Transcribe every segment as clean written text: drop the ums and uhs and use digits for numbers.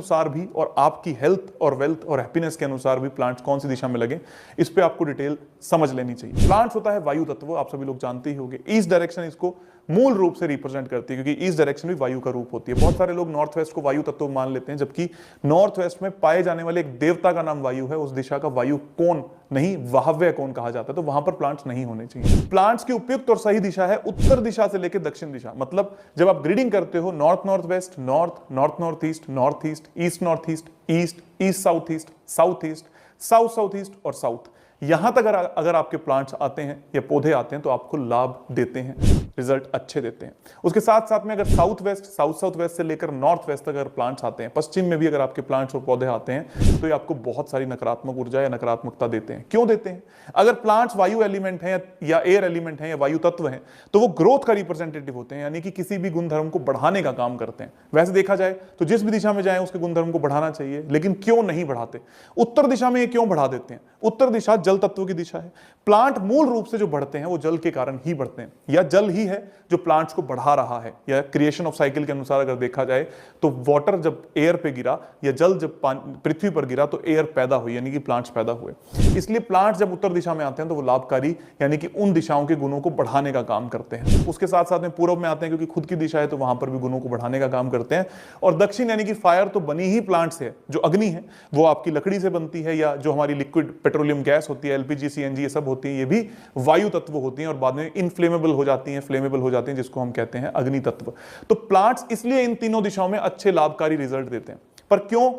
अनुसार भी और आपकी हेल्थ और वेल्थ और हैप्पीनेस के अनुसार भी प्लांट्स कौन सी दिशा में लगे, इस पे आपको डिटेल समझ लेनी चाहिए। प्लांट्स होता है वायु तत्व, आप सभी लोग जानते ही होंगे। ईस्ट डायरेक्शन इसको मूल रूप से रिप्रेजेंट करती है, क्योंकि ईस्ट डायरेक्शन भी वायु का रूप होती है। बहुत सारे लोग नॉर्थ वेस्ट को वायु तत्व मान लेते हैं, जबकि नॉर्थ वेस्ट में पाए जाने वाले एक देवता का नाम वायु है, उस दिशा का वायु कोण नहीं वाहव्य कोण कहा जाता है, तो वहां पर प्लांट्स नहीं होने चाहिए। प्लांट्स की उपयुक्त और सही दिशा है उत्तर दिशा से लेकर दक्षिण दिशा। मतलब जब आप ग्रीडिंग करते हो north north west, north north north east, north east, east north east, east east south east, south east, south south east और साउथ, यहां तक अगर आपके प्लांट्स आते हैं या पौधे आते हैं तो आपको लाभ देते हैं, रिजल्ट अच्छे देते हैं। उसके साथ साथ में अगर south west, south south west से लेकर नॉर्थ वेस्ट तक अगर प्लांट्स आते हैं, पश्चिम में भी अगर आपके प्लांट्स और पौधे आते हैं, तो ये आपको बहुत सारी नकारात्मक ऊर्जा या नकारात्मकता देते हैं। क्यों देते हैं? अगर प्लांट्स वायु एलिमेंट हैं या एयर एलिमेंट हैं या वायु तत्व हैं, तो वो ग्रोथ का रिप्रेजेंटेटिव होते हैं, यानी कि किसी भी गुणधर्म को बढ़ाने का काम करते हैं। वैसे देखा जाए तो जिस भी दिशा में जाए उसके गुणधर्म को बढ़ाना चाहिए, लेकिन क्यों नहीं बढ़ाते? उत्तर दिशा में ये क्यों बढ़ा देते हैं? उत्तर दिशा जल तत्व की दिशा है। प्लांट मूल रूप से जो बढ़ते हैं वो जल के कारण ही बढ़ते हैं, या जल ही है जो प्लांट्स को बढ़ा रहा है। या क्रिएशन ऑफ साइकिल के अनुसार अगर देखा जाए तो वाटर जब एयर पे गिरा या जल जब पृथ्वी पर गिरा तो एयर पैदा हुई, यानी कि प्लांट्स पैदा हुए। इसलिए प्लांट्स जब उत्तर दिशा में आते हैं तो वो लाभकारी, यानी कि उन दिशाओं के गुणों को बढ़ाने का काम करते हैं। उसके साथ साथ में पूर्व में आते हैं, क्योंकि खुद की दिशा है तो वहां पर भी गुणों को बढ़ाने का काम करते हैं। और दक्षिण यानी कि फायर तो बनी ही प्लांट से है, जो अग्नि है वो आपकी लकड़ी से बनती है, या जो हमारी लिक्विड पेट्रोलियम गैस होती है, एलपीजी, सीएनजी, ये सब होती है, ये भी वायु तत्व होती हैं और बाद में इनफ्लेमेबल हो जाती हैं, फ्लेमेबल हो जाती हैं, जिसको हम कहते हैं अग्नि तत्व। तो प्लांट्स इसलिए इन तीनों दिशाओं में अच्छे लाभकारी रिजल्ट देते हैं। पर क्यों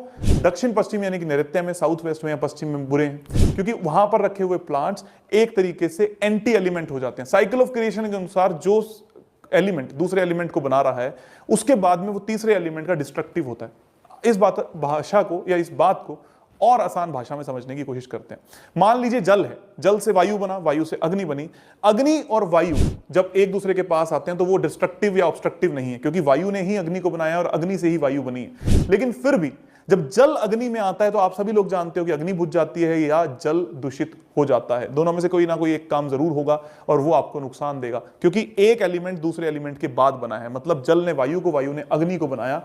दक्षिण पश्चिम यानी कि नैऋत्य में, साउथ वेस्ट में या पश्चिम में बुरे हैं? क्योंकि वहां पर रखे हुए प्लांट्स एक तरीके से एंटी एलिमेंट हो जाते हैं। साइकिल ऑफ क्रिएशन के अनुसार जो एलिमेंट दूसरे एलिमेंट को बना रहा है, उसके बाद में वो तीसरे एलिमेंट का डिस्ट्रक्टिव होता है। इस भाषा को या इस बात को और आसान भाषा में समझने की कोशिश करते हैं। मान लीजिए जल है, जल से वायु बना, वायु से अग्नि बनी। अग्नि और वायु जब एक दूसरे के पास आते हैं तो वो डिस्ट्रक्टिव या ऑब्स्ट्रक्टिव नहीं है, क्योंकि वायु ने ही अग्नि को बनाया और अग्नि से ही वायु बनी है। लेकिन फिर भी जब जल अग्नि में आता है तो आप सभी लोग जानते हो कि अग्नि बुझ जाती है या जल दूषित हो जाता है। दोनों में से कोई ना कोई एक काम जरूर होगा और वो आपको नुकसान देगा, क्योंकि एक एलिमेंट दूसरे एलिमेंट के बाद बना है। मतलब जल ने वायु को, वायु ने अग्नि को बनाया।